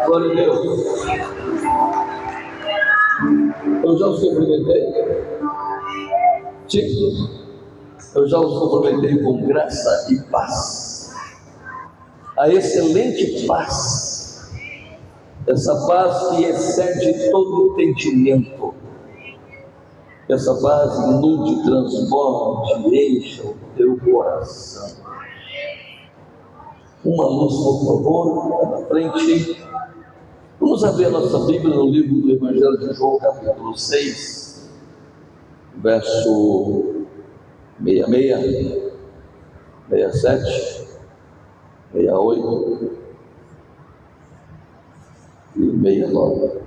Glória a Deus. Eu já os cumprimentei. Sim. Eu já os cumprimentei com graça e paz. A excelente paz. Essa paz que excede todo entendimento. Essa paz inunde, transborde, encha o teu coração. Uma luz, por favor, na frente. Vamos abrir a nossa Bíblia no livro do Evangelho de João, capítulo 6, verso 66, 67, 68 e 69.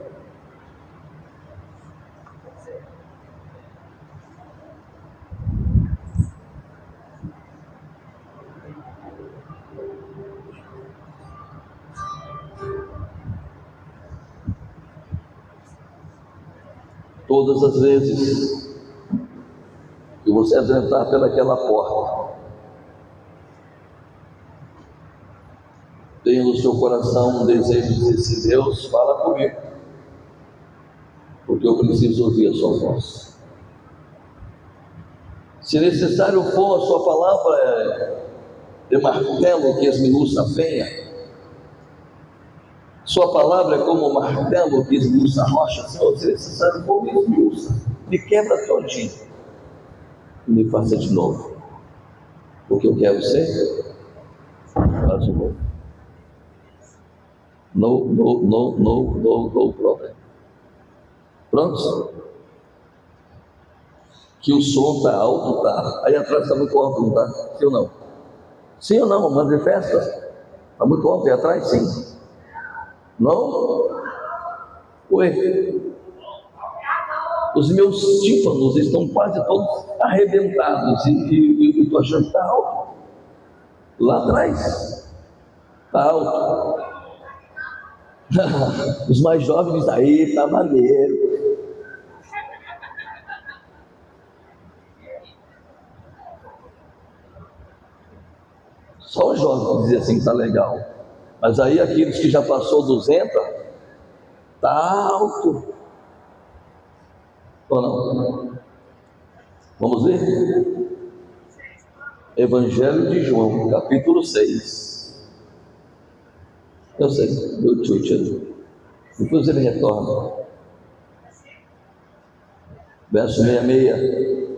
Todas as vezes que você entrar pelaquela porta, tenha no seu coração um desejo de dizer: se Deus fala comigo, porque eu preciso ouvir a sua voz. Se necessário for, a sua palavra de martelo que esmiuça a penha. Sua palavra é como um martelo que esmiuça a rocha. Senhor, se necessário for, me esmiuça, me quebra todinho e me faça de novo, porque eu quero ser faz de novo. No problema. Pronto? Que o som está alto, tá? Aí atrás está muito alto, não está? Sim ou não? Sim ou não? Manifesta. Está muito alto aí atrás? Sim. Não? Ué? Os meus tímpanos estão quase todos arrebentados e estou achando que está alto. Lá atrás está alto. Os mais jovens dizem: aí está maneiro. Só os jovens dizem assim que está legal. Mas aí aqueles que já passou 200, está alto. Ou não? Vamos ver? Evangelho de João, capítulo 6. Eu sei, meu tio. Depois ele retorna. Verso 66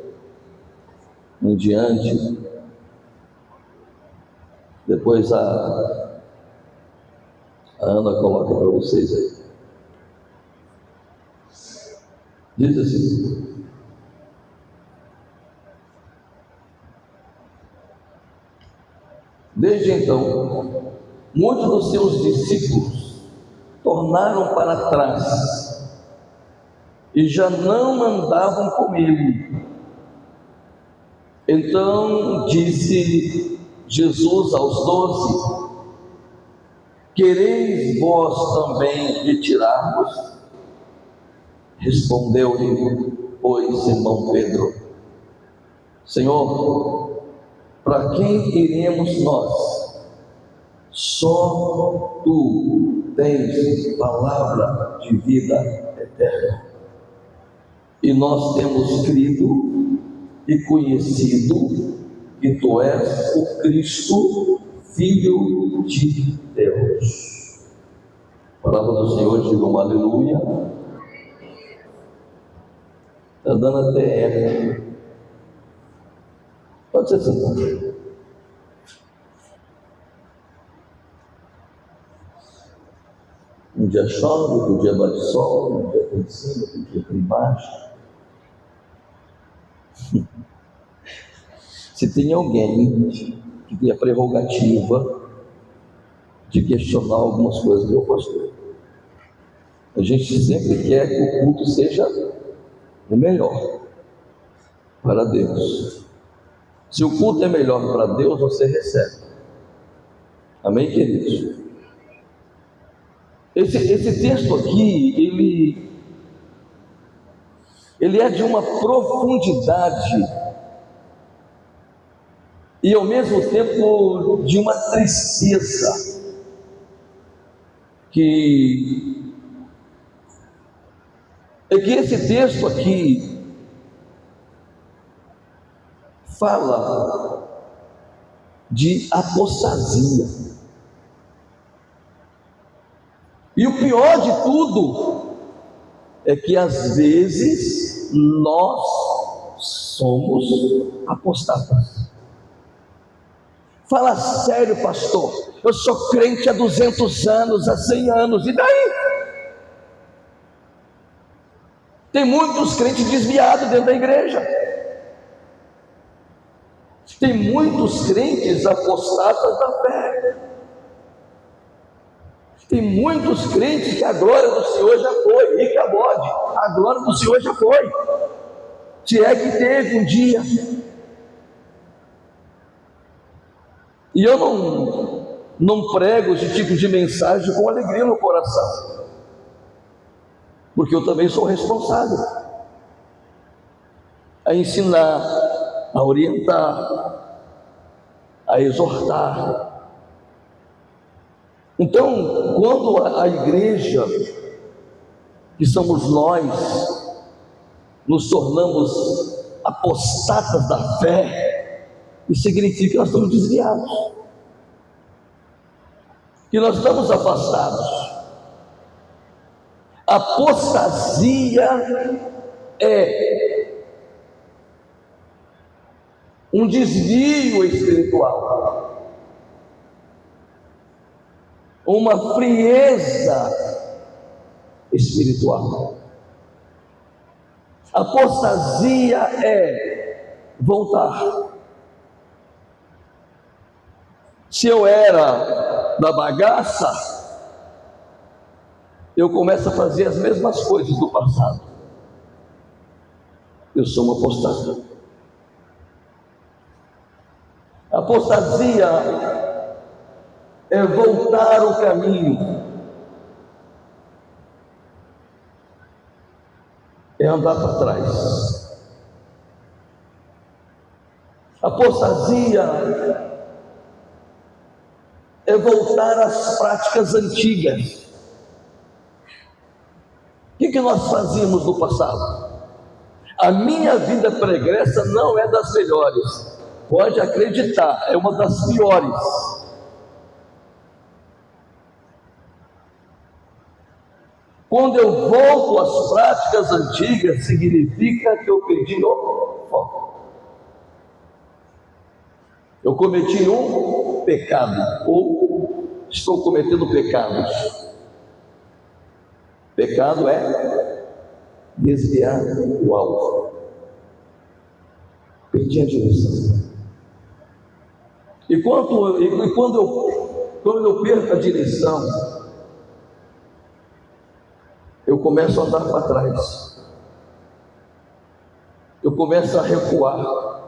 em diante. Depois a Ana coloca para vocês aí. Diz assim: desde então, muitos dos seus discípulos tornaram para trás e já não andavam com ele. Então disse Jesus aos 12: quereis vós também retirar-vos? Respondeu-lhe, pois, Simão Pedro: Senhor, para quem iremos nós? Só tu tens palavra de vida eterna. E nós temos crido e conhecido que tu és o Cristo, Filho de Deus. Palavra do Senhor, digam aleluia. Está dando até eco. Pode ser sentado. Um dia chove, outro dia bate sol, um dia tem em cima, outro dia tem embaixo. Se tem alguém que tem a prerrogativa de questionar algumas coisas, meu pastor, a gente sempre quer que o culto seja o melhor para Deus. Se o culto é melhor para Deus, você recebe. Amém, queridos? Esse texto aqui, ele é de uma profundidade e ao mesmo tempo de uma tristeza. que esse texto aqui fala de apostasia. E o pior de tudo é que às vezes nós somos apostatas. Fala sério, pastor, eu sou crente há 200 anos, há 100 anos, e daí? Tem muitos crentes desviados dentro da igreja. Tem muitos crentes apostatas da fé. Tem muitos crentes que a glória do Senhor já foi, e acabode, a glória do Senhor já foi, se é que teve um dia. E eu não prego esse tipo de mensagem com alegria no coração, porque eu também sou responsável a ensinar, a orientar, a exortar. Então, quando a igreja, que somos nós, nos tornamos apostatas da fé, isso significa que nós estamos desviados, que nós estamos afastados. Apostasia é um desvio espiritual, uma frieza espiritual. Apostasia é voltar. Se eu era da bagaça, eu começo a fazer as mesmas coisas do passado. Eu sou um apostata. Apostasia é voltar o caminho, é andar para trás. Apostasia é voltar às práticas antigas. O que nós fazíamos no passado? A minha vida pregressa não é das melhores, pode acreditar, é uma das piores. Quando eu volto às práticas antigas, significa que eu perdi o foco. Eu cometi um pecado, ou estou cometendo pecados. Pecado é desviar o alvo. Perdi a direção. E quando eu perco a direção, eu começo a andar para trás. Eu começo a recuar.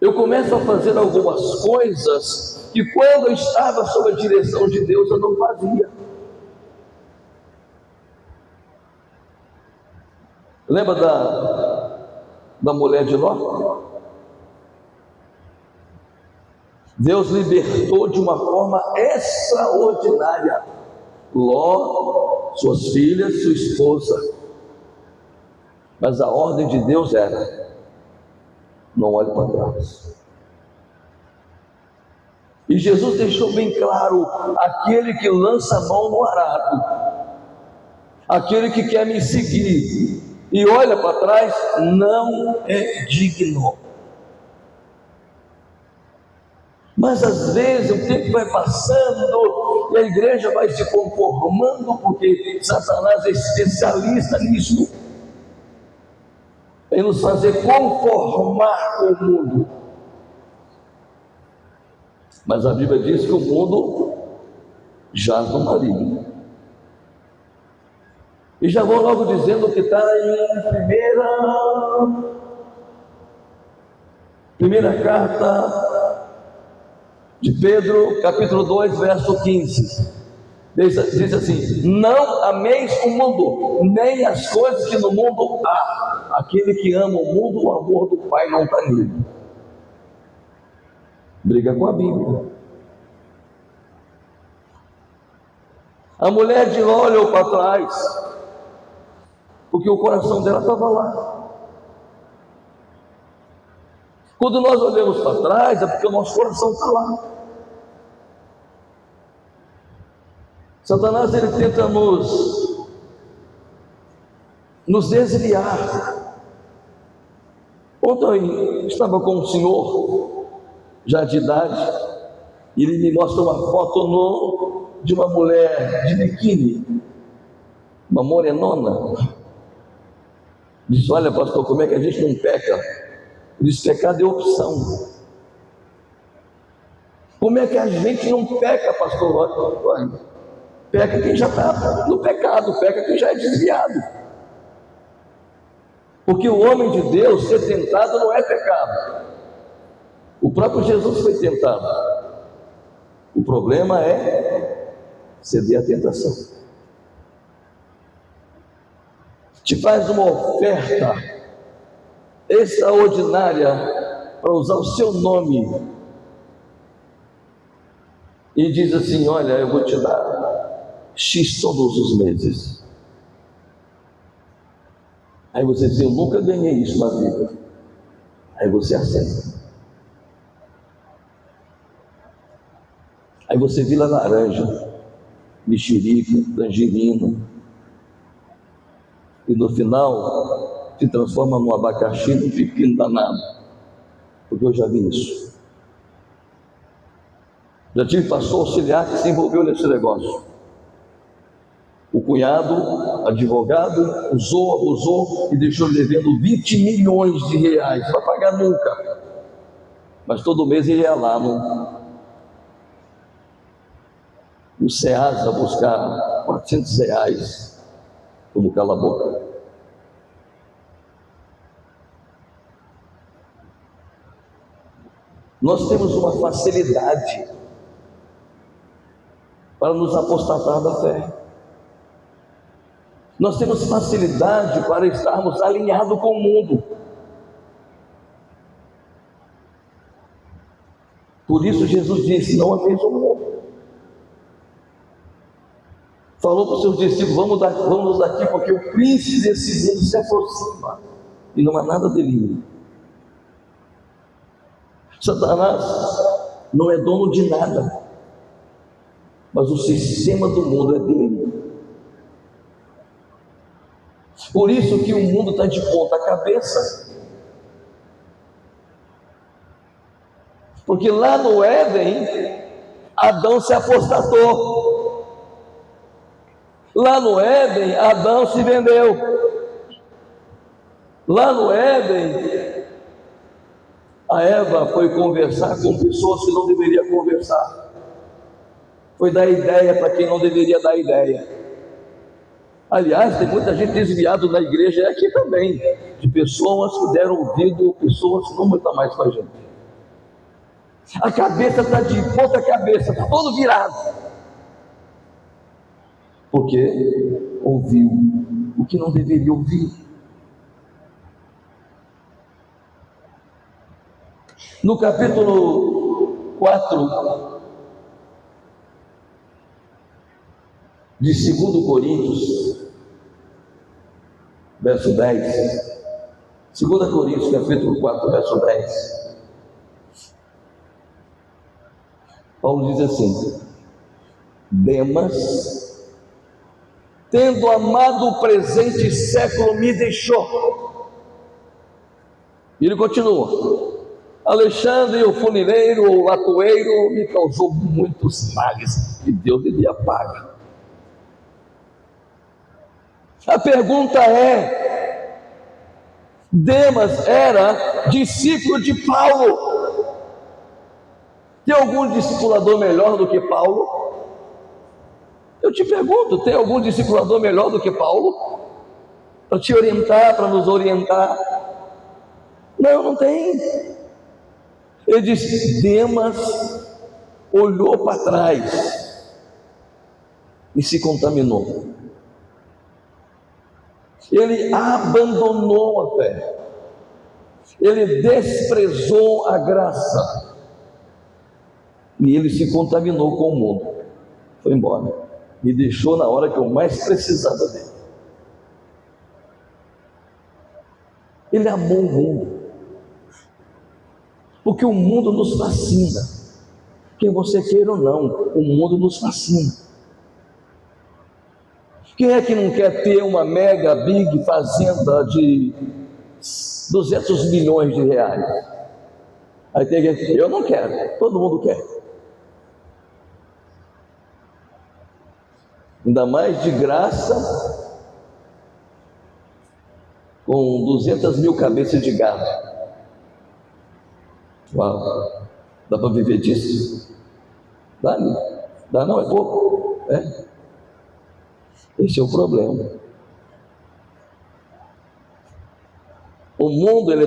Eu começo a fazer algumas coisas que quando eu estava sob a direção de Deus eu não fazia. Lembra da mulher de Ló? Deus libertou de uma forma extraordinária Ló, suas filhas, sua esposa. Mas a ordem de Deus era: não olhe para trás. E Jesus deixou bem claro: aquele que lança a mão no arado, aquele que quer me seguir e olha para trás, não é digno. Mas às vezes o tempo vai passando e a igreja vai se conformando, porque Satanás é especialista nisso, em nos fazer conformar com o mundo. Mas a Bíblia diz que o mundo jaz no maligno. E já vou logo dizendo que está em primeira carta de Pedro, capítulo 2, verso 15. Diz assim: não ameis o mundo, nem as coisas que no mundo há. Aquele que ama o mundo, o amor do Pai não está nele. Briga com a Bíblia. A mulher de Ló olhou para trás, porque o coração dela estava lá. Quando nós olhamos para trás, é porque o nosso coração está lá. Satanás, ele tenta nos desviar. Ontem eu estava com um senhor, já de idade, e ele me mostra uma foto de uma mulher de biquíni, uma morenona. Diz: olha, pastor, como é que a gente não peca? Diz: pecado é opção. Como é que a gente não peca, pastor? Olha, peca quem já está no pecado, peca quem já é desviado. Porque o homem de Deus ser tentado não é pecado. O próprio Jesus foi tentado. O problema é ceder à tentação. Te faz uma oferta extraordinária para usar o seu nome e diz assim: olha, eu vou te dar X todos os meses. Aí você diz: eu nunca ganhei isso na vida. Aí você aceita. Aí você vira laranja, mexerica, tangerina, e no final se transforma num abacaxi, num pepino danado. Porque eu já vi isso. Já tive pastor auxiliar que se envolveu nesse negócio. O cunhado, advogado, abusou e deixou ele devendo 20 milhões de reais, não vai pagar nunca. Mas todo mês ele ia lá no Ceasa buscar 400 reais, como cala a boca. Nós temos uma facilidade para nos apostatar da fé. Nós temos facilidade para estarmos alinhados com o mundo. Por isso Jesus disse: não ameis o mundo. Falou para os seus discípulos: vamos daqui, porque o príncipe desse mundo se aproxima e não há nada dele. Satanás não é dono de nada, mas o sistema do mundo é dele. Por isso que o mundo está de ponta cabeça. Porque lá no Éden, Adão se apostatou. Lá no Éden, Adão se vendeu. Lá no Éden, a Eva foi conversar com pessoas que não deveria conversar. Foi dar ideia para quem não deveria dar ideia. Aliás, tem muita gente desviada na igreja, e aqui também, de pessoas que deram ouvido, pessoas que não estão mais com a gente. A cabeça está de ponta cabeça, está todo virado. Porque ouviu o que não deveria ouvir. No capítulo 4 de 2 Coríntios, verso 10, 2 Coríntios, capítulo 4, verso 10, Paulo diz assim: Demas, tendo amado o presente século, me deixou. E ele continua: Alexandre, o funileiro, o latoeiro, me causou muitos males, e Deus lhe apaga. A pergunta é: Demas era discípulo de Paulo. Tem algum discipulador melhor do que Paulo? Eu te pergunto, tem algum discipulador melhor do que Paulo? Para te orientar, para nos orientar? Não, não tem. Ele disse: Demas olhou para trás e se contaminou. Ele abandonou a fé, ele desprezou a graça, e ele se contaminou com o mundo, foi embora. Me deixou na hora que eu mais precisava dele. Ele amou o mundo, porque o mundo nos fascina. Quem você queira ou não, o mundo nos fascina. Quem é que não quer ter uma mega big fazenda de 200 milhões de reais? Aí tem gente, eu não quero, todo mundo quer. Ainda mais de graça, com 200 mil cabeças de gado. Uau, dá para viver disso? Dá, não, é pouco. Esse é o problema. O mundo ele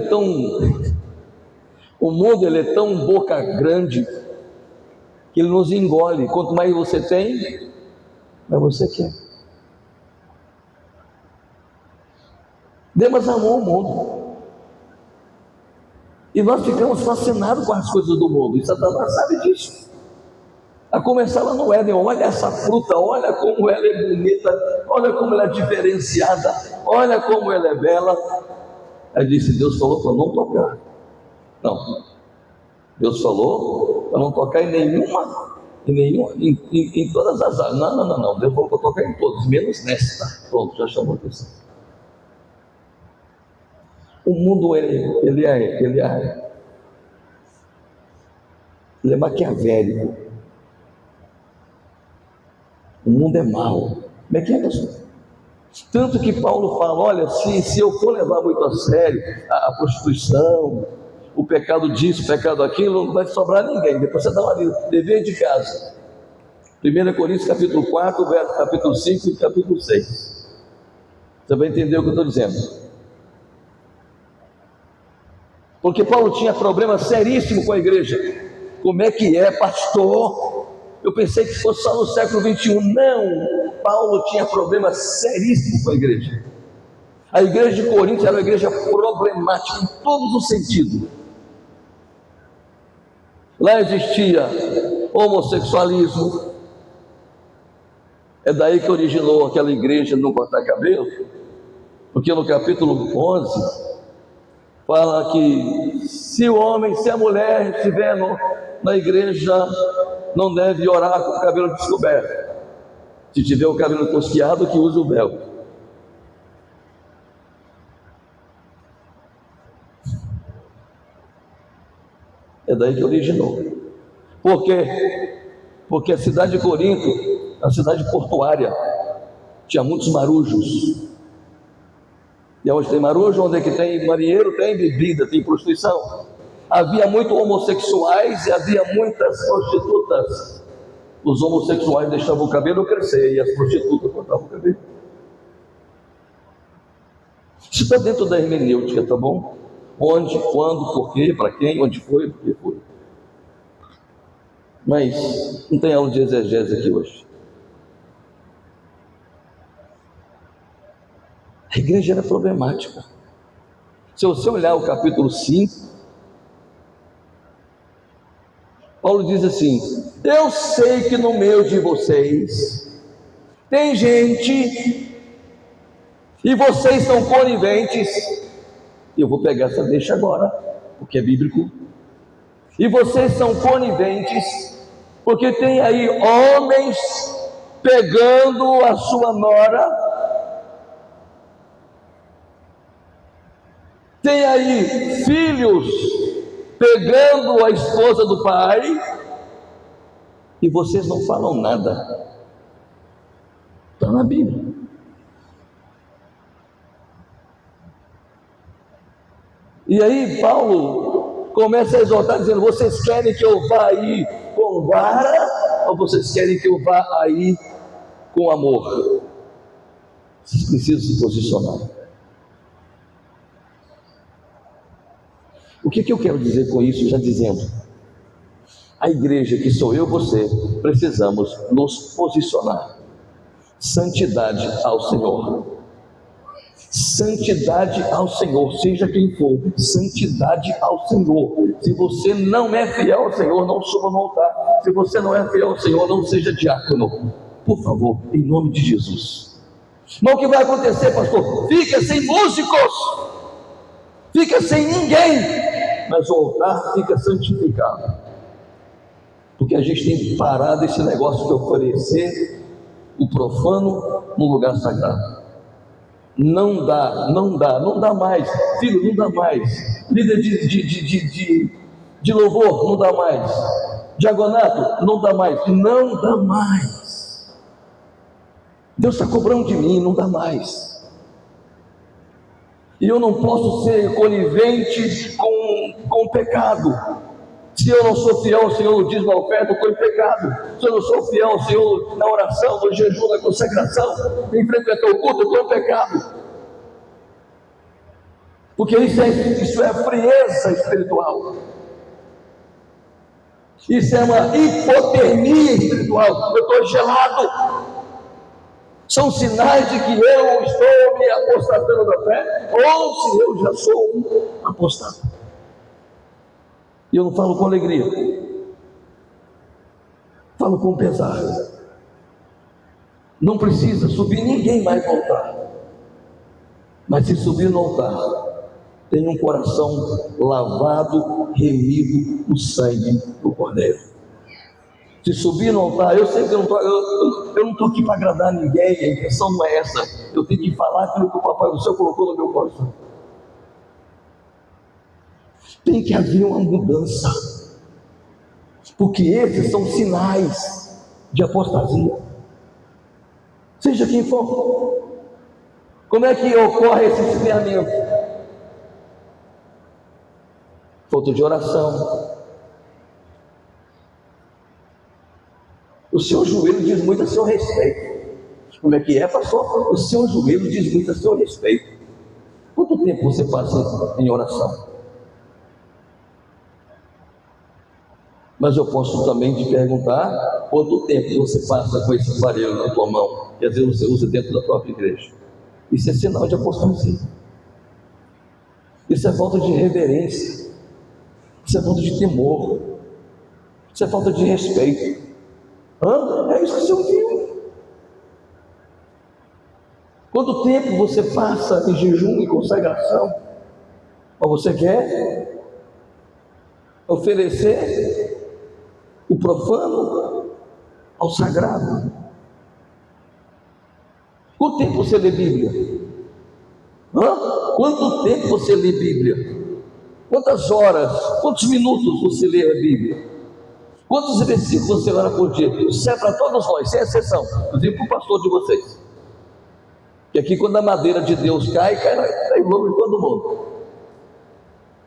é tão boca grande que ele nos engole. Quanto mais você tem, mais você quer. Deus amou o mundo. E nós ficamos fascinados com as coisas do mundo. E Satanás sabe disso. A começar lá no Éden, olha essa fruta, olha como ela é bonita, olha como ela é diferenciada, olha como ela é bela. Aí disse, Deus falou para não tocar. Não. Deus falou para não tocar em todas as áreas. Não. Deus falou para tocar em todos, menos nesta. Pronto, já chamou a atenção. O mundo ele é maquiavélico. O mundo é mau. Como é que é, pastor? Tanto que Paulo fala, olha, se eu for levar muito a sério a prostituição, o pecado disso, o pecado daquilo, não vai sobrar ninguém. Depois você dá uma lida, dever de casa. 1 Coríntios capítulo 4, capítulo 5 e capítulo 6. Você vai entender o que eu estou dizendo. Porque Paulo tinha problema seríssimo com a igreja. Como é que é, pastor? Eu pensei que fosse só no século 21. Não, Paulo tinha problema seríssimo com a igreja. A igreja de Corinto era uma igreja problemática em todos os sentidos. Lá existia homossexualismo. É daí que originou aquela igreja de não cortar cabelo. Porque no capítulo 11 fala que se a mulher estiver na igreja, não deve orar com o cabelo descoberto. Se tiver o cabelo tosquiado, que use o véu. É daí que originou. Por quê? Porque a cidade de Corinto, a cidade portuária, tinha muitos marujos. E onde tem marujo, onde é que tem marinheiro, tem bebida, tem prostituição. Havia muitos homossexuais e havia muitas prostitutas. Os homossexuais deixavam o cabelo crescer e as prostitutas cortavam o cabelo. Isso está dentro da hermenêutica, tá bom? Onde, quando, por quê, para quem, onde foi, por que foi. Mas não tem aula de exegese aqui hoje. A igreja era problemática. Se você olhar o capítulo 5, Paulo diz assim: eu sei que no meio de vocês tem gente e vocês são coniventes. Eu vou pegar essa deixa agora, porque é bíblico. E vocês são coniventes, porque tem aí homens pegando a sua nora. Tem aí filhos pegando a esposa do pai, e vocês não falam nada. Está na Bíblia. E aí Paulo começa a exortar, dizendo: vocês querem que eu vá aí com vara, ou vocês querem que eu vá aí com amor? Vocês precisam se posicionar. O que eu quero dizer com isso? Já dizendo, a igreja que sou eu e você, precisamos nos posicionar. Santidade ao Senhor. Santidade ao Senhor, seja quem for, santidade ao Senhor. Se você não é fiel ao Senhor, não suba no altar. Se você não é fiel ao Senhor, não seja diácono. por favor, em nome de Jesus. Mas o que vai acontecer, pastor? Fica sem músicos, fica sem ninguém, mas o altar fica santificado, porque a gente tem parado esse negócio de oferecer o profano no lugar sagrado. Não dá mais, filho, não dá mais, líder de louvor, não dá mais, diaconato, não dá mais, não dá mais. Deus está cobrando de mim, não dá mais. E eu não posso ser conivente com o pecado. Se eu não sou fiel ao Senhor no dízimo, na oferta, eu estou em pecado. Se eu não sou fiel ao Senhor na oração, no jejum, na consagração, em frequentar o culto, eu estou em pecado. Porque isso é frieza espiritual. Isso é uma hipotermia espiritual. Eu estou gelado. São sinais de que eu estou me apostatando da fé, ou se eu já sou um apostado. E eu não falo com alegria, falo com pesar. Não precisa subir ninguém mais no altar, mas se subir no altar, tem um coração lavado, remido no sangue do Cordeiro. Se subir no altar, eu sei que eu não estou aqui para agradar ninguém, a intenção não é essa. Eu tenho que falar aquilo que o Papai do Céu colocou no meu coração. Tem que haver uma mudança, porque esses são sinais de apostasia, seja quem for. Como é que ocorre esse esfriamento? Falta de oração. O seu joelho diz muito a seu respeito. Como é que é, pastor? O seu joelho diz muito a seu respeito. Quanto tempo você passa em oração? Mas eu posso também te perguntar quanto tempo você passa com esse aparelho na tua mão, que às vezes você usa dentro da própria igreja. Isso é sinal de apostasia. Isso é falta de reverência. Isso é falta de temor. Isso é falta de respeito. É isso que você ouviu. Quanto tempo você passa em jejum e consagração? Mas você quer oferecer o profano ao sagrado? Quanto tempo você lê Bíblia? Quanto tempo você lê Bíblia? Quantas horas, quantos minutos você lê a Bíblia? Quantos versículos você ora por dia? Isso é para todos nós, sem exceção, inclusive para o pastor de vocês. Que aqui, quando a madeira de Deus cai em nome de todo mundo.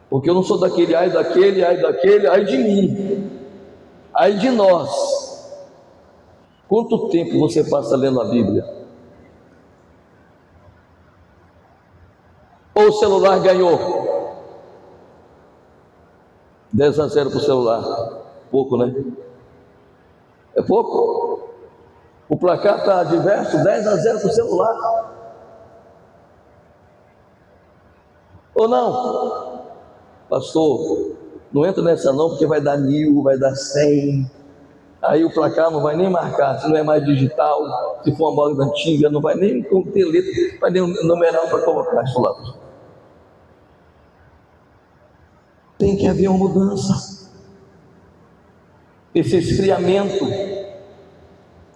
Porque eu não sou daquele, ai daquele, ai de mim, ai de nós. Quanto tempo você passa lendo a Bíblia? Ou o celular ganhou 10-0 para o celular? Pouco, né? É pouco? O placar está diverso, 10-0 para o celular. Ou não? Pastor, não entra nessa não, porque vai dar 1000, vai dar 100. Aí o placar não vai nem marcar, se não é mais digital, se for uma bola antiga, não vai nem ter letra, vai nem numeral para colocar isso lá. Tem que haver uma mudança. Esse esfriamento,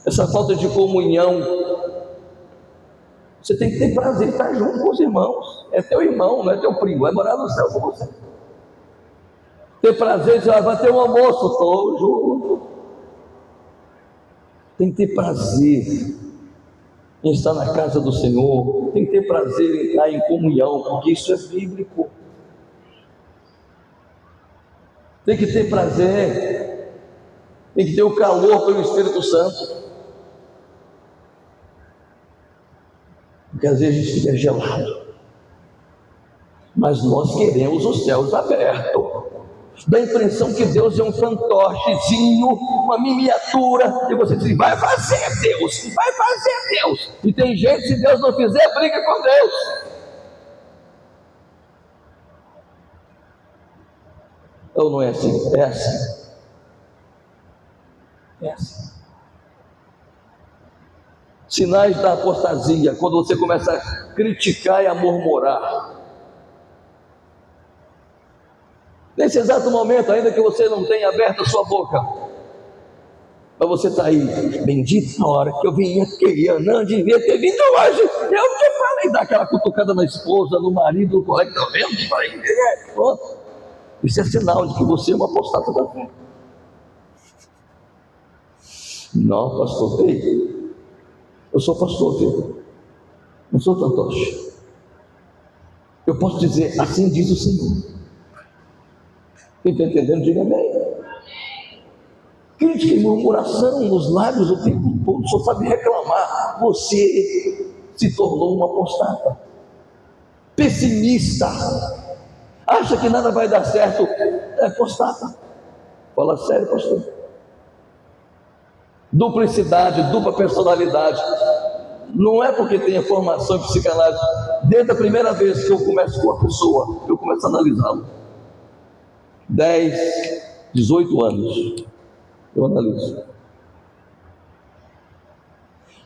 essa falta de comunhão. Você tem que ter prazer em estar junto com os irmãos. É teu irmão, não é teu primo, vai morar no céu com você. Ter prazer de vai ter um almoço, estou junto. Tem que ter prazer em estar na casa do Senhor. Tem que ter prazer em estar em comunhão, porque isso é bíblico. Tem que ter prazer, tem que ter o calor pelo Espírito Santo. Porque às vezes a gente fica gelado, mas nós queremos os céus abertos. Dá a impressão que Deus é um fantochezinho, uma miniatura, e você diz, vai fazer Deus, vai fazer Deus. E tem gente, se Deus não fizer, briga com Deus. Ou não é assim? É assim. É assim. Sinais da apostasia, quando você começa a criticar e a murmurar. Nesse exato momento, ainda que você não tenha aberto a sua boca, mas você está aí, bendita a hora que eu vim aqui, eu não devia ter vindo hoje, eu te falei, dar aquela cutucada na esposa, no marido, no colega, tá vendo? Isso é sinal de que você é uma apostata da fé. Não, pastor, ei, eu sou pastor, filho, não sou fantoche. Eu posso dizer, assim diz o Senhor. Quem está entendendo, diga amém. Crítica e murmuração nos lábios o tempo todo, só sabe reclamar. Você se tornou uma apostata, pessimista, acha que nada vai dar certo, é apostata. Fala sério, pastor. Duplicidade, dupla personalidade. Não é porque tenha formação em psicanálise. Desde a primeira vez que eu começo com a pessoa, eu começo a analisá-lo. 10, 18 anos, eu analiso.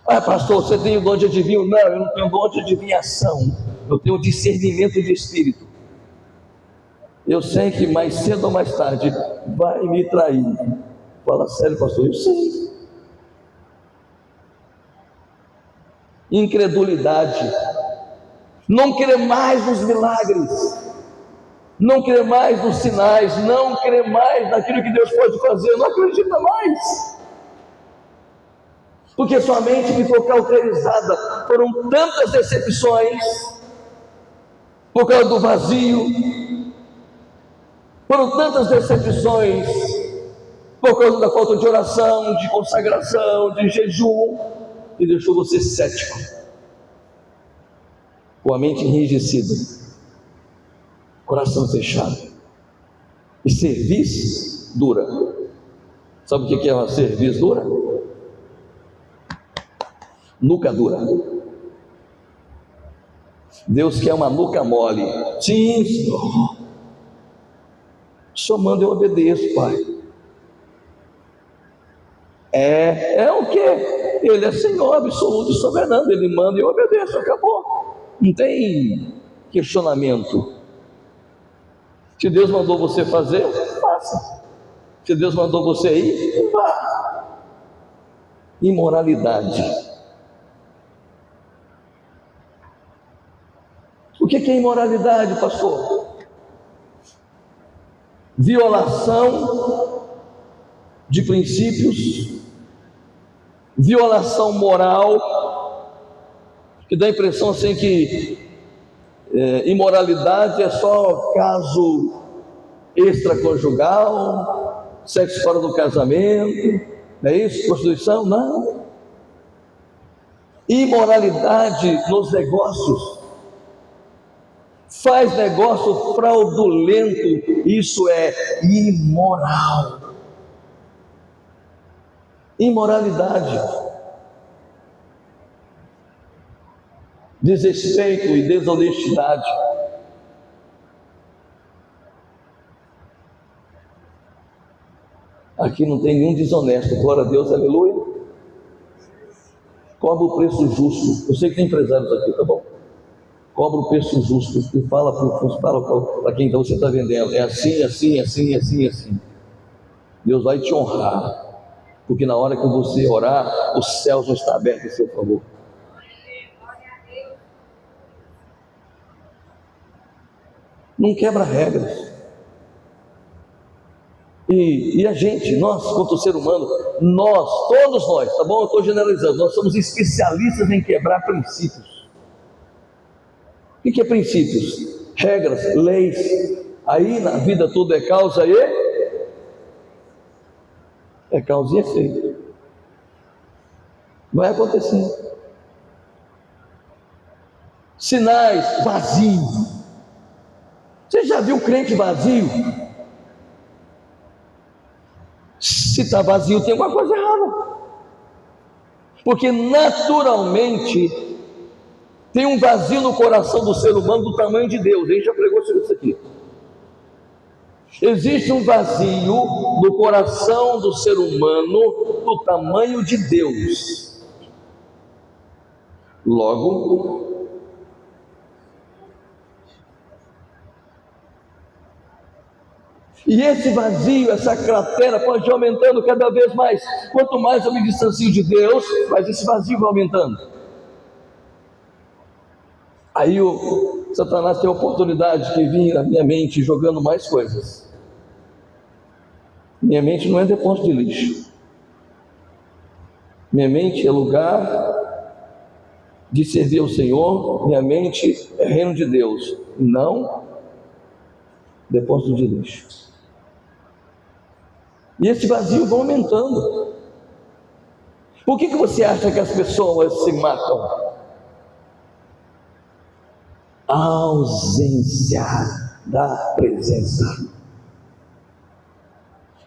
Ah, pastor, você tem o dom de adivinho? Não, eu não tenho o dom de adivinhação. Eu tenho discernimento de espírito. Eu sei que mais cedo ou mais tarde vai me trair. Fala sério, pastor, eu sei. Incredulidade, não crer mais nos milagres, não crer mais nos sinais, não crer mais naquilo que Deus pode fazer, não acredita mais, porque sua mente ficou cauterizada. Foram tantas decepções por causa do vazio, foram tantas decepções por causa da falta de oração, de consagração, de jejum, e deixou você cético, com a mente enrijecida, coração fechado, e cerviz dura. Sabe o que é uma cerviz dura? Nuca dura. Deus quer uma nuca mole. Sim, Senhor. Só manda eu obedeço, Pai. É o que? Ele é Senhor absoluto e soberano, Ele manda e eu obedeço, acabou. Não tem questionamento. Se Deus mandou você fazer, faça. Se Deus mandou você ir, vá. Imoralidade. O que é imoralidade, pastor? Violação de princípios, violação moral, que dá a impressão assim que imoralidade é só caso extraconjugal, sexo fora do casamento, não é isso? Prostituição? Não. Imoralidade nos negócios, faz negócio fraudulento, isso é imoral. Imoralidade, desrespeito e desonestidade. Aqui não tem nenhum desonesto, glória a Deus, aleluia. Cobra o preço justo. Eu sei que tem empresários aqui, tá bom? Cobra o preço justo e fala para quem então você está vendendo. É assim, assim, assim, assim, assim. Deus vai te honrar. Porque na hora que você orar, o céu já está aberto em seu favor. Não quebra regras. E a gente, nós, quanto ser humano, todos nós, tá bom? Eu estou generalizando, nós somos especialistas em quebrar princípios. O que é princípios? Regras, leis. Aí na vida tudo é causa e efeito. Vai acontecer. Sinais, vazio. Você já viu crente vazio? Se está vazio, tem alguma coisa errada. Porque naturalmente tem um vazio no coração do ser humano do tamanho de Deus. A gente já pregou sobre isso aqui. Existe um vazio no coração do ser humano do tamanho de Deus. Logo, e esse vazio, essa cratera pode ir aumentando cada vez mais. Quanto mais eu me distancio de Deus, mais esse vazio vai aumentando. Aí o Satanás tem a oportunidade de vir na minha mente jogando mais coisas. Minha mente não é depósito de lixo. Minha mente é lugar de servir ao Senhor. Minha mente é reino de Deus, não depósito de lixo. E esse vazio vai aumentando. Por que você acha que as pessoas se matam? A ausência da presença.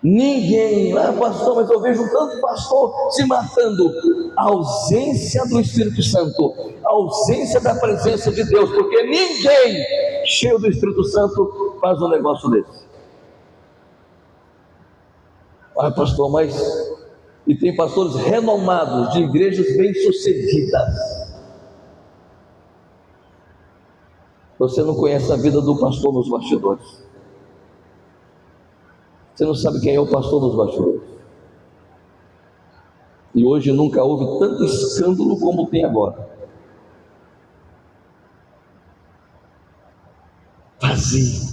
Ninguém, pastor, mas eu vejo tanto pastor se matando. A ausência do Espírito Santo, a ausência da presença de Deus, porque ninguém cheio do Espírito Santo faz um negócio desse. Pastor, mas e tem pastores renomados de igrejas bem-sucedidas. Você não conhece a vida do pastor nos bastidores. Você não sabe quem é o pastor nos bastidores. E hoje nunca houve tanto escândalo como tem agora. Vazio.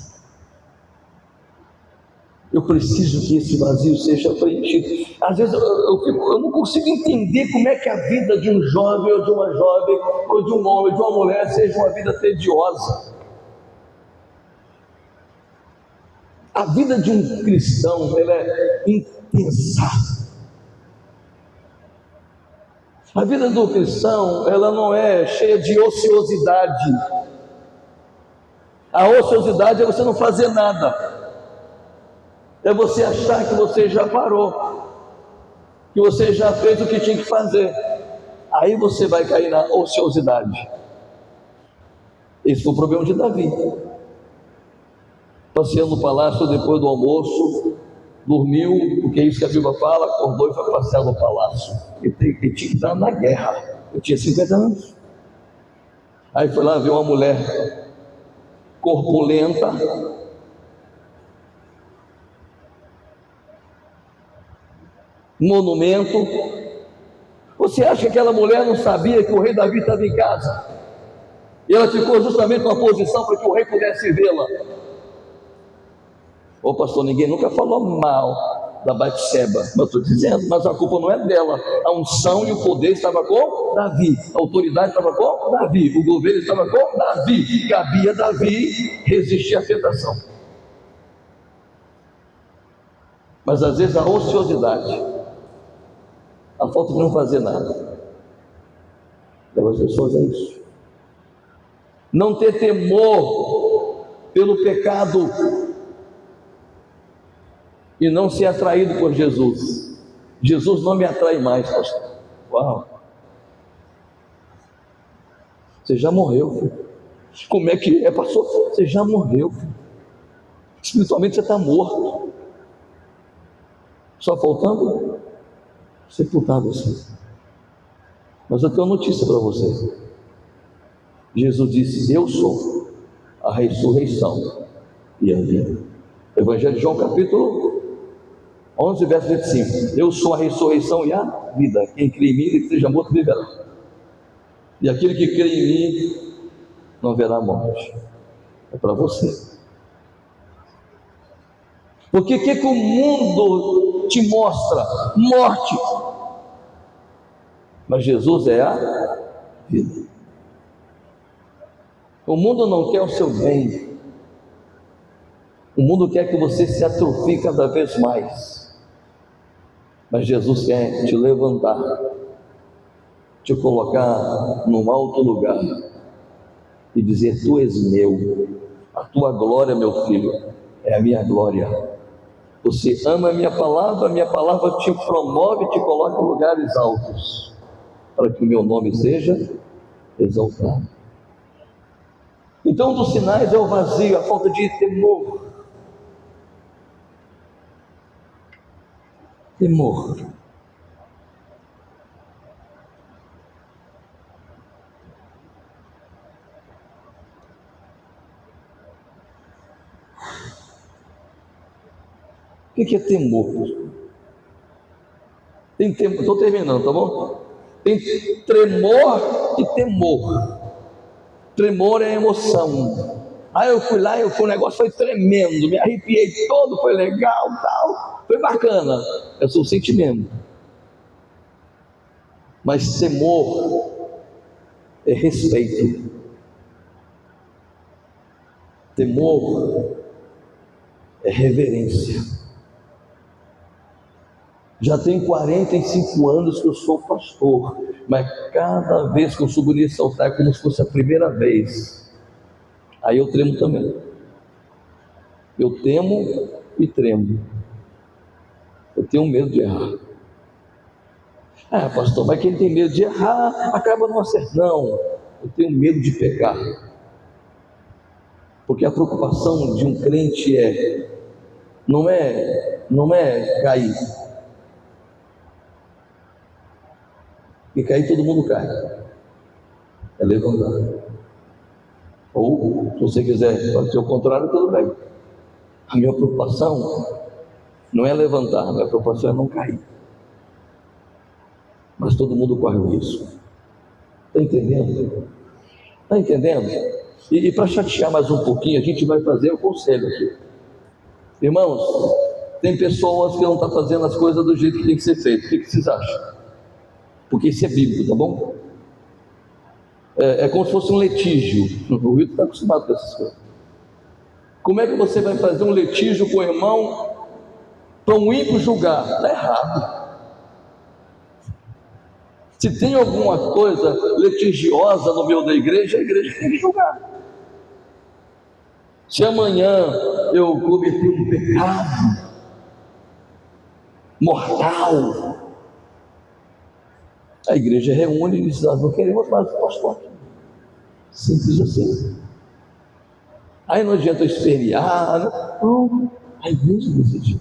Eu preciso que esse vazio seja preenchido. Às vezes eu não consigo entender como é que a vida de um jovem, ou de uma jovem, ou de um homem, ou de uma mulher, seja uma vida tediosa. A vida de um cristão, ela é intensa. A vida do cristão, ela não é cheia de ociosidade. A ociosidade é você não fazer nada. É você achar que você já parou, que você já fez o que tinha que fazer. Aí você vai cair na ociosidade. Esse foi o problema de Davi. Passeando no palácio depois do almoço, dormiu, porque é isso que a Bíblia fala, acordou e foi passear no palácio. Ele tinha que estar na guerra. Eu tinha 50 anos. Aí foi lá ver uma mulher corpulenta, monumento. Você acha que aquela mulher não sabia que o rei Davi estava em casa? E ela ficou justamente numa posição para que o rei pudesse vê-la. Ô pastor, ninguém nunca falou mal da Batseba, mas eu estou dizendo, mas a culpa não é dela. A unção e o poder estava com Davi, a autoridade estava com Davi, o governo estava com Davi. Cabia a Davi resistir à tentação. Mas às vezes a ociosidade, a falta de não fazer nada, leva as pessoas a isso. Não ter temor pelo pecado e não ser atraído por Jesus. Jesus não me atrai mais, pastor. Uau! Você já morreu, filho. Como é que é, pastor? Você já morreu, filho. Espiritualmente você está morto. Só faltando sepultar você. Mas eu tenho uma notícia para você. Jesus disse: eu sou a ressurreição e a vida. Evangelho de João, capítulo 11, verso 25. Eu sou a ressurreição e a vida. Quem crê em mim, ele que seja morto, viverá. E aquele que crê em mim não verá morte. É para você. Porque o que o mundo te mostra? Morte. Mas Jesus é a vida. O mundo não quer o seu bem. O mundo quer que você se atrofie cada vez mais. Mas Jesus quer te levantar, te colocar num alto lugar e dizer: tu és meu, a tua glória, meu filho, é a minha glória. Você ama a minha palavra te promove e te coloca em lugares altos, para que o meu nome seja exaltado. Então, um dos sinais é o vazio, a falta de temor. Temor. O que é temor? Tem temor, estou terminando, tá bom? Tem tremor e temor. Tremor é emoção. Aí eu fui lá e o negócio foi tremendo, me arrepiei todo, foi legal, tal, foi bacana. É só um sentimento. Mas temor é respeito. Temor é reverência. Já tem 45 anos que eu sou pastor, mas cada vez que eu subo nesse altar é como se fosse a primeira vez. Aí eu tremo também. Eu temo e tremo. Eu tenho medo de errar. Ah, pastor, mas quem tem medo de errar acaba não acertando. Não, eu tenho medo de pecar. Porque a preocupação de um crente não é cair. E cair todo mundo cai. É levantar. Ou, se você quiser fazer o contrário, tudo bem. A minha preocupação não é levantar, a minha preocupação é não cair. Mas todo mundo corre o risco. Está entendendo? Está entendendo? E para chatear mais um pouquinho, a gente vai fazer o conselho aqui. Irmãos, tem pessoas que não estão fazendo as coisas do jeito que tem que ser feito. O que vocês acham? Porque isso é bíblico, tá bom? É como se fosse um litígio. O Rito está acostumado com essas coisas. Como é que você vai fazer um litígio com o irmão para um ímpio julgar? Está errado. Se tem alguma coisa litigiosa no meio da igreja, a igreja tem que julgar. Se amanhã eu cometer um pecado mortal, a igreja reúne e diz: nós não queremos mais o pastor. Simples assim. Aí não adianta espernear, não, a igreja decidiu.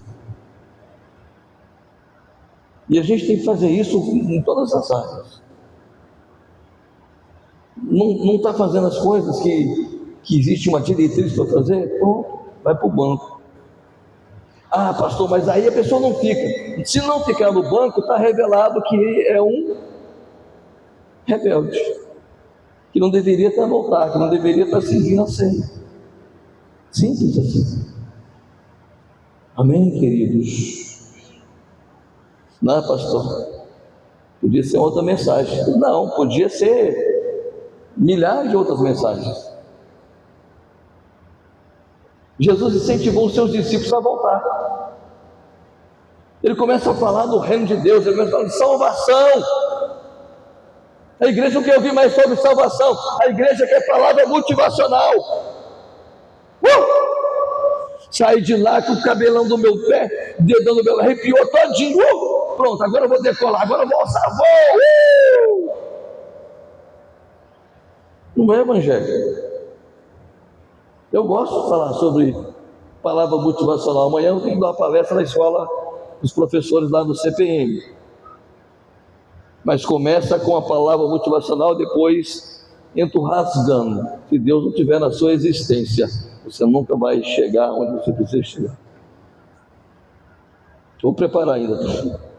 E a gente tem que fazer isso em todas as áreas. Não está fazendo as coisas que existe uma diretriz para fazer? Pronto, vai para o banco. Ah, pastor, mas aí a pessoa não fica. Se não ficar no banco, está revelado que é um rebelde, que não deveria estar voltar, que não deveria estar seguindo a senha. Simples assim. Amém, queridos? Não, pastor, podia ser outra mensagem. Não, podia ser milhares de outras mensagens. Jesus incentivou os seus discípulos a voltar. Ele começa a falar do reino de Deus, ele começa a falar de salvação. A igreja não quer ouvir mais sobre salvação, a igreja quer palavra motivacional. Saí de lá com o cabelão do meu pé, dedão do meu, arrepiou todinho. Pronto, agora eu vou decolar, agora eu vou alçar voo. Não é evangelho. Eu gosto de falar sobre palavra motivacional. Amanhã eu tenho que dar uma palestra na escola dos professores lá do CPM. Mas começa com a palavra motivacional, depois entro rasgando. Se Deus não tiver na sua existência, você nunca vai chegar onde você precisa chegar. Vou preparar ainda.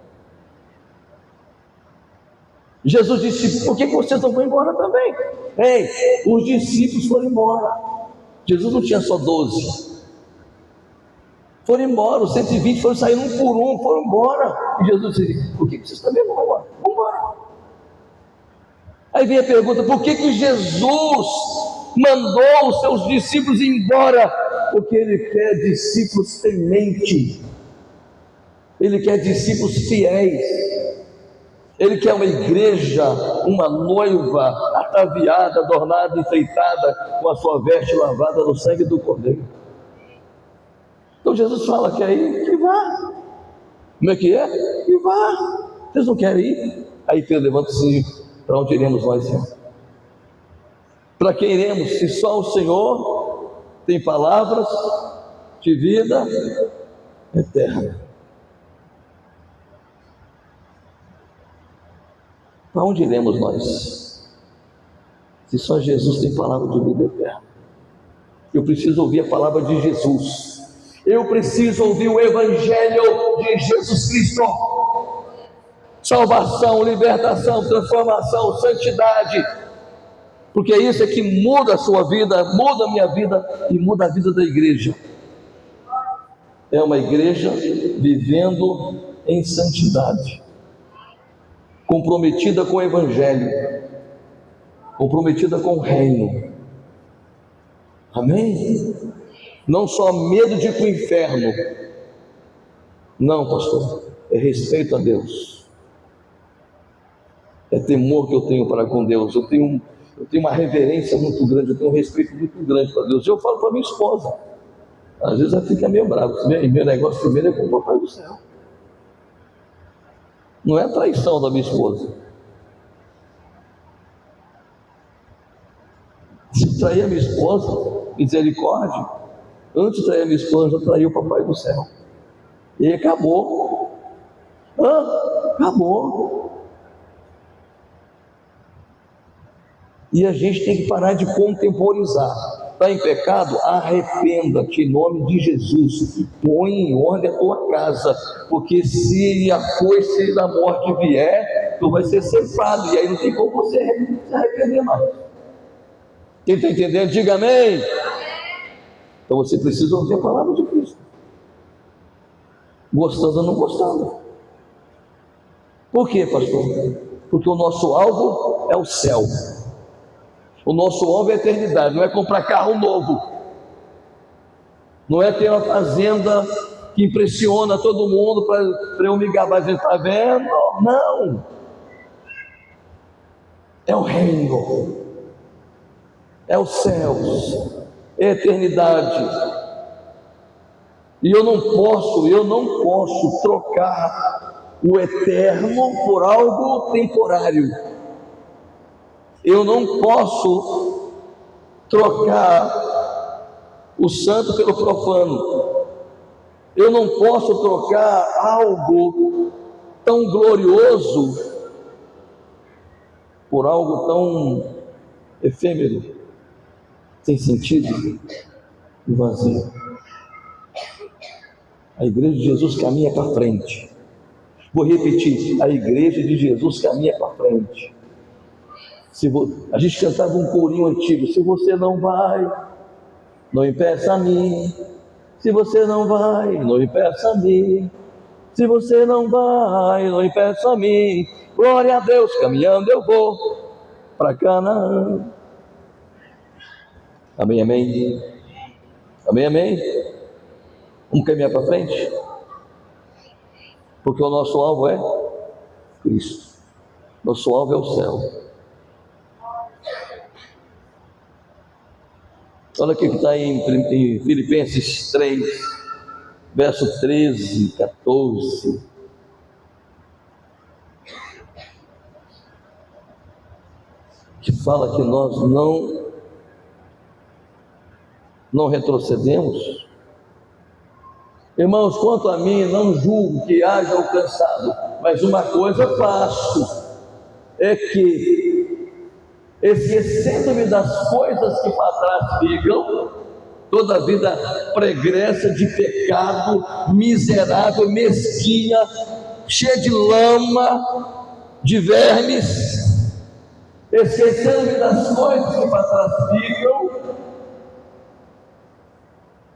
Jesus disse: por que vocês não vão embora também? Ei, os discípulos foram embora. Jesus não tinha só 12. Foram embora, os 120 foram saindo um por um, foram embora. E Jesus disse: por que vocês também vão embora? Vão embora. Aí vem a pergunta: por que Jesus mandou os seus discípulos embora? Porque Ele quer discípulos tementes, Ele quer discípulos fiéis. Ele quer uma igreja, uma noiva ataviada, adornada, enfeitada, com a sua veste lavada no sangue do Cordeiro. Então Jesus fala: quer ir? Que vá. Como é que é? Que vá. Vocês não querem ir? Aí Pedro levanta-se: para onde iremos nós, Senhor? Para quem iremos? Se só o Senhor tem palavras de vida eterna. Para onde iremos nós? Se só Jesus tem palavra de vida eterna. Eu preciso ouvir a palavra de Jesus. Eu preciso ouvir o Evangelho de Jesus Cristo. Salvação, libertação, transformação, santidade, porque isso é que muda a sua vida, muda a minha vida e muda a vida da igreja. É uma igreja vivendo em santidade, comprometida com o Evangelho, comprometida com o reino. Amém? Não só medo de ir para o inferno, não, pastor, é respeito a Deus, é temor que eu tenho para com Deus. Eu tenho uma reverência muito grande, eu tenho um respeito muito grande para Deus. Eu falo para minha esposa, às vezes ela fica meio brava, meu negócio primeiro é com o Papai do Céu. Não é traição da minha esposa. Se trair a minha esposa, misericórdia, antes de trair a minha esposa, já traiu o Papai do Céu. E acabou. Acabou. E a gente tem que parar de contemporizar. Está em pecado? Arrependa-te em nome de Jesus. Põe em ordem a tua casa, porque se a foice da morte vier, tu vai ser ceifado, e aí não tem como você se arrepender mais. Quem está entendendo, diga amém. Então você precisa ouvir a palavra de Cristo, gostando ou não gostando. Por quê, pastor? Porque o nosso alvo é o céu. O nosso alvo é a eternidade. Não é comprar carro novo, não é ter uma fazenda que impressiona todo mundo para eu me gabar, está vendo? Não, é o reino, é os céus, é a eternidade. E eu não posso trocar o eterno por algo temporário. Eu não posso trocar o santo pelo profano. Eu não posso trocar algo tão glorioso por algo tão efêmero, sem sentido e vazio. A igreja de Jesus caminha para frente. Vou repetir: a igreja de Jesus caminha para frente. A gente cantava um corinho antigo: se você não vai, não impeça a mim. Se você não vai, não impeça a mim. Se você não vai, não impeça a mim. Glória a Deus, caminhando eu vou para Canaã. Amém, amém. Amém, amém. Vamos caminhar para frente, porque o nosso alvo é Cristo. Nosso alvo é o céu. Olha o que está em Filipenses 3, verso 13, 14. Que fala que nós não retrocedemos. Irmãos, quanto a mim, não julgo que haja alcançado, mas uma coisa faço, é que, esquecendo-me das coisas que para trás ficam, toda a vida pregressa de pecado, miserável, mesquinha, cheia de lama, de vermes, esquecendo-me das coisas que para trás ficam,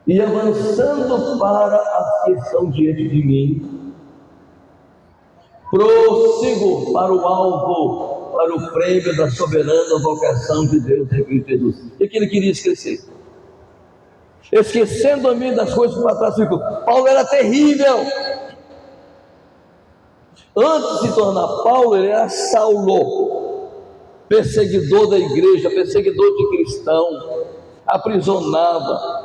e avançando para as que estão diante de mim, prossigo para o alvo, para o prêmio da soberana vocação de Deus em Cristo Jesus. O que ele queria esquecer? Esquecendo-me das coisas que para trás ficam. Paulo era terrível. Antes de se tornar Paulo, ele era Saulo, perseguidor da igreja, perseguidor de cristão, aprisionava,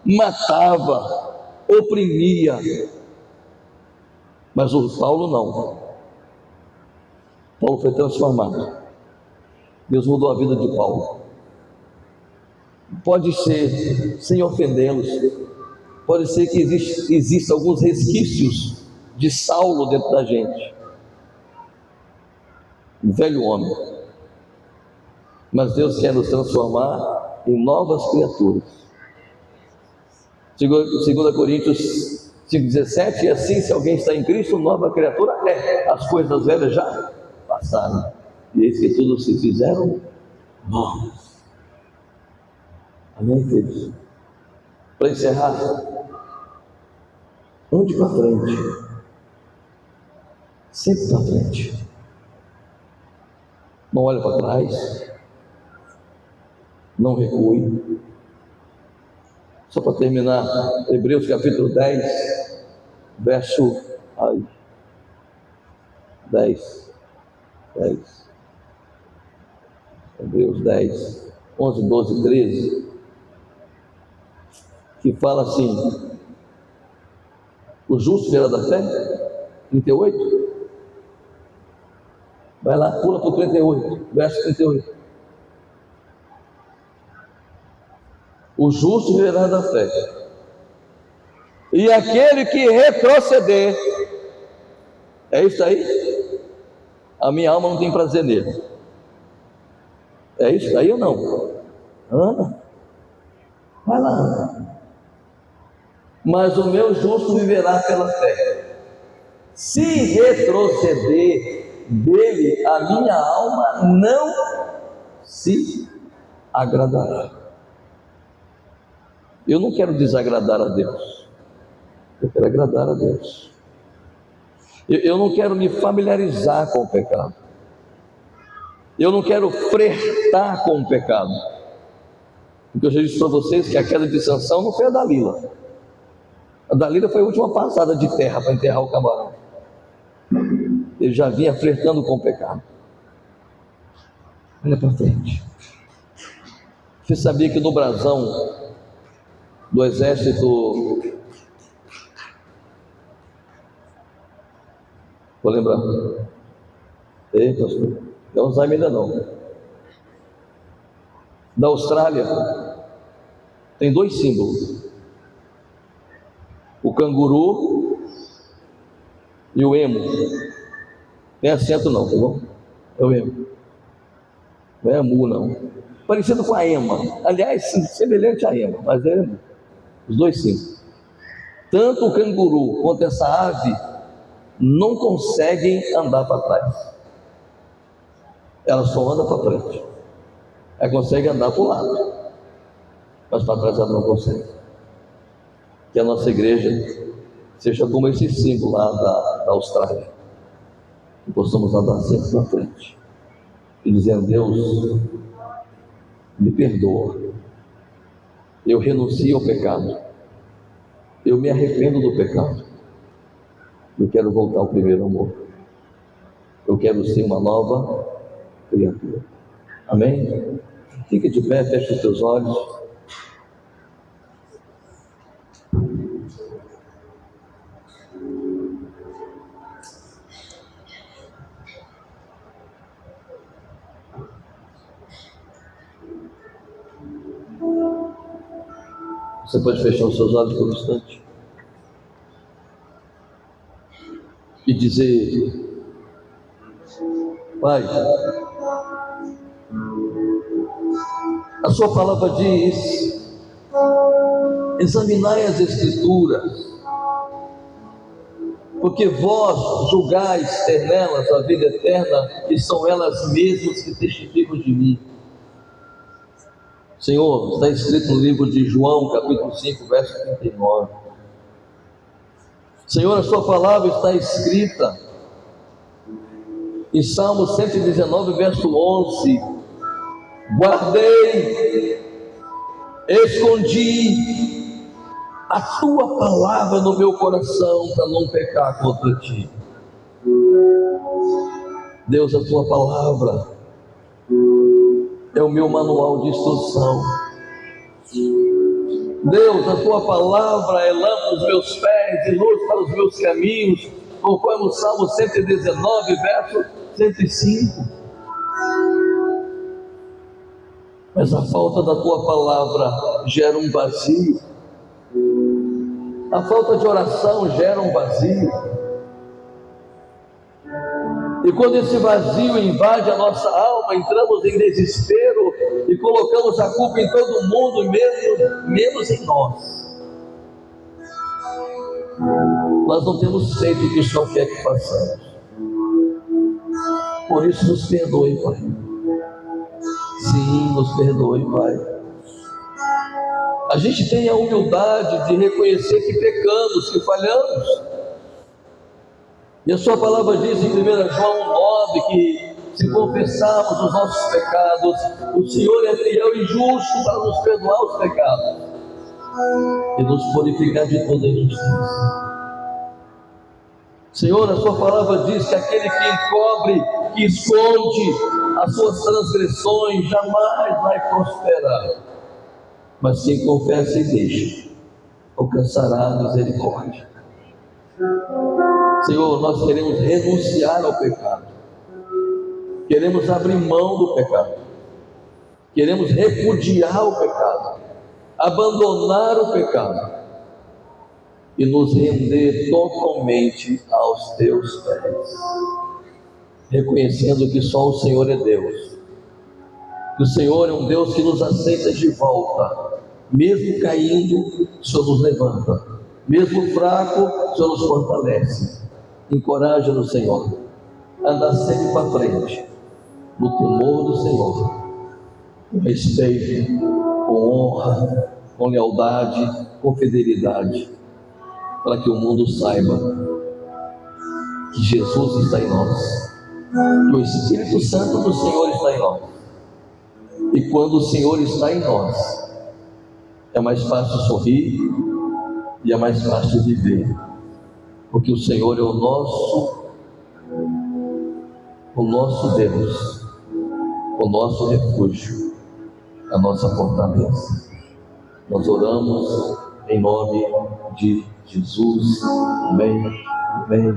matava, oprimia. Mas o Paulo não. Paulo foi transformado. Deus mudou a vida de Paulo. Pode ser, sem ofendê-los, pode ser que existam alguns resquícios de Saulo dentro da gente, um velho homem, mas Deus quer nos transformar em novas criaturas. 2 Coríntios 5,17, e assim, se alguém está em Cristo, nova criatura é. As coisas velhas já passaram, e eis que tudo se fizeram novos. Amém, queridos? Para encerrar, ande para frente, sempre para frente, não olhe para trás, não recue. Só para terminar, Hebreus capítulo 10, verso 10. Hebreus 10, 11, 12, 13, que fala assim: o justo virá da fé. 38, vai lá, pula para o 38, verso 38. O justo viverá da fé, e aquele que retroceder, é isso aí? A minha alma não tem prazer nele. É isso aí ou não? Ana, vai lá, Ana. Mas o meu justo viverá pela fé. Se retroceder dele, a minha alma não se agradará. Eu não quero desagradar a Deus, eu quero agradar a Deus. Eu não quero me familiarizar com o pecado, eu não quero flertar com o pecado, porque eu já disse para vocês que a queda de Sansão não foi a Dalila. A Dalila foi a última passada de terra para enterrar o camarão. Ele já vinha flertando com o pecado. Olha para frente. Você sabia que no brasão do exército, vou lembrar, ei pastor, não Alzheimer ainda não, da Austrália tem 2 símbolos: o canguru e o emo. Tem acento não, tá bom? É o emo, não é mu não, parecido com a ema, aliás semelhante à ema, mas é emo. Os 2 símbolos. Tanto o canguru quanto essa ave não conseguem andar para trás, ela só anda para frente. Ela consegue andar para o lado, mas para trás ela não consegue. Que a nossa igreja seja como esse símbolo lá da Austrália, que possamos andar sempre para frente e dizendo: Deus, me perdoa, eu renuncio ao pecado, eu me arrependo do pecado, eu quero voltar ao primeiro amor, eu quero ser uma nova criatura. Amém? Fique de pé, feche os teus olhos. Você pode fechar os seus olhos por um instante e dizer: Pai, a sua palavra diz: examinai as Escrituras, porque vós julgais ter nelas a vida eterna, e são elas mesmas que testificam de mim. Senhor, está escrito no livro de João, capítulo 5, verso 39. Senhor, a sua palavra está escrita em Salmo 119, verso 11. Guardei, escondi a tua palavra no meu coração para não pecar contra ti. Deus, a tua palavra é o meu manual de instrução. Deus, a tua palavra é lâmpada aos meus pés e luz para os meus caminhos, conforme o Salmo 119, verso 105. Mas a falta da tua palavra gera um vazio, a falta de oração gera um vazio, e quando esse vazio invade a nossa alma, entramos em desespero e colocamos a culpa em todo mundo, menos em nós. Nós não temos feito o que o Senhor quer que façamos. Por isso nos perdoe, Pai. Sim, nos perdoe, Pai. A gente tem a humildade de reconhecer que pecamos, que falhamos. E a sua palavra diz em 1 João 9 que se confessarmos os nossos pecados, o Senhor é fiel e justo para nos perdoar os pecados e nos purificar de toda injustiça. Senhor, a sua palavra diz que aquele que encobre, que esconde as suas transgressões, jamais vai prosperar. Mas quem confessa e deixa, alcançará a misericórdia. Senhor, nós queremos renunciar ao pecado. Queremos abrir mão do pecado. Queremos repudiar o pecado. Abandonar o pecado. E nos render totalmente aos teus pés. Reconhecendo que só o Senhor é Deus. Que o Senhor é um Deus que nos aceita de volta. Mesmo caindo, o Senhor nos levanta. Mesmo fraco, o Senhor nos fortalece. Encoraja-nos, Senhor, a andar sempre para frente, no temor do Senhor, com respeito, com honra, com lealdade, com fidelidade, para que o mundo saiba que Jesus está em nós, que o Espírito Santo do Senhor está em nós. E quando o Senhor está em nós, é mais fácil sorrir e é mais fácil viver, porque o Senhor é o nosso Deus, o nosso refúgio, a nossa fortaleza. Nós oramos em nome de Jesus. Amém. Amém.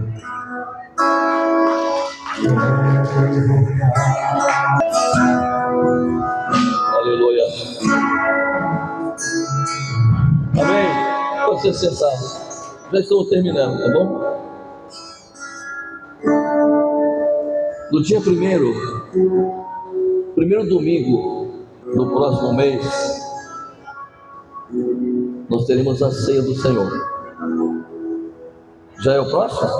Aleluia. Amém. Você cessar. Já estamos terminando, tá bom? No dia primeiro domingo do próximo mês, nós teremos a ceia do Senhor. Já é o próximo?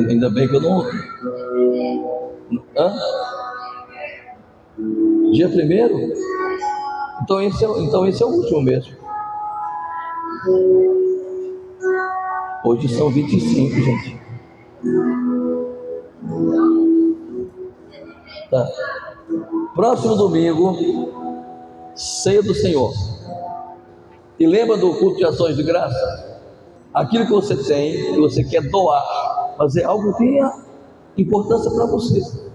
Ainda bem que eu não... Hã? Dia primeiro? Então esse é o último mesmo. Hoje são 25, gente. Tá. Próximo domingo, ceia do Senhor. E lembra do culto de ações de graça? Aquilo que você tem, que você quer doar, fazer algo que tenha importância para você.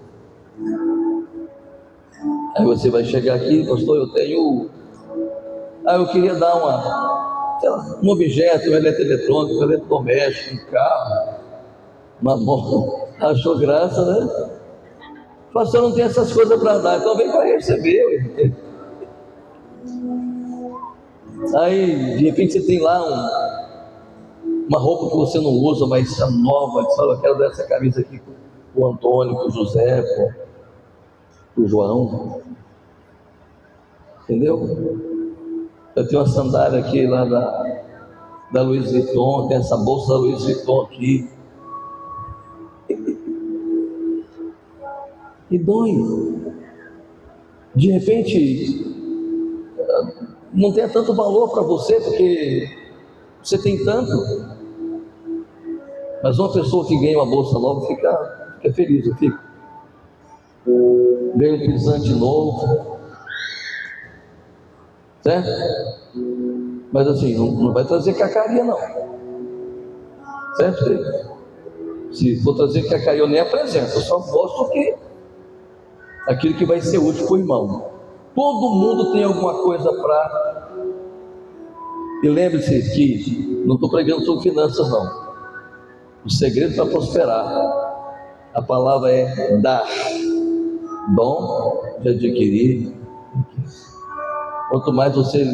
Aí você vai chegar aqui, pastor, eu tenho... eu queria dar um objeto, um eletroeletrônico, um eletrodoméstico, um carro, uma moto. Achou graça, né? Pastor, não tem essas coisas para dar, então vem para receber. Aí, de repente, você tem lá uma roupa que você não usa, mas está nova. Você fala, eu quero dar essa camisa aqui para o Antônio, para o José, para o João. Entendeu? Eu tenho uma sandália aqui lá da Louis Vuitton, tem essa bolsa da Louis Vuitton aqui. E dói. De repente, não tem tanto valor para você, porque você tem tanto. Mas uma pessoa que ganha uma bolsa nova fica feliz, eu fico. Ganha um pisante novo. Certo? Mas assim, não vai trazer cacaria não. Certo? Se for trazer cacaria, eu nem apresento, eu só mostro que aquilo que vai ser útil para o irmão. Todo mundo tem alguma coisa para... E lembre-se que não estou pregando sobre finanças não. O segredo para prosperar, a palavra é dar. Dom de adquirir. Quanto mais você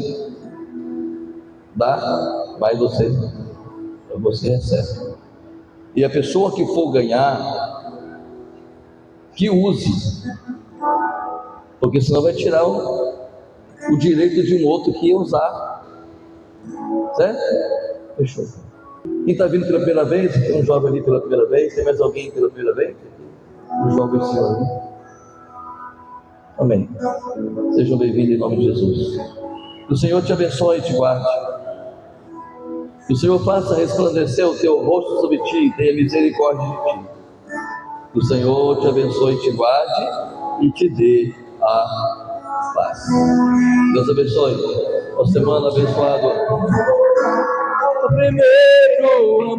dá, mais você recebe. E a pessoa que for ganhar, que use Porque senão vai tirar o direito de um outro que ia usar. Certo? Fechou. Quem está vindo pela primeira vez? Tem um jovem ali pela primeira vez? Tem mais alguém pela primeira vez? Um jovem senhor ali. Amém. Sejam bem-vindos em nome de Jesus. Que o Senhor te abençoe e te guarde. Que o Senhor faça resplandecer o teu rosto sobre ti e tenha misericórdia de ti. Que o Senhor te abençoe e te guarde e te dê a paz. Deus abençoe. Uma semana abençoada. O primeiro amor.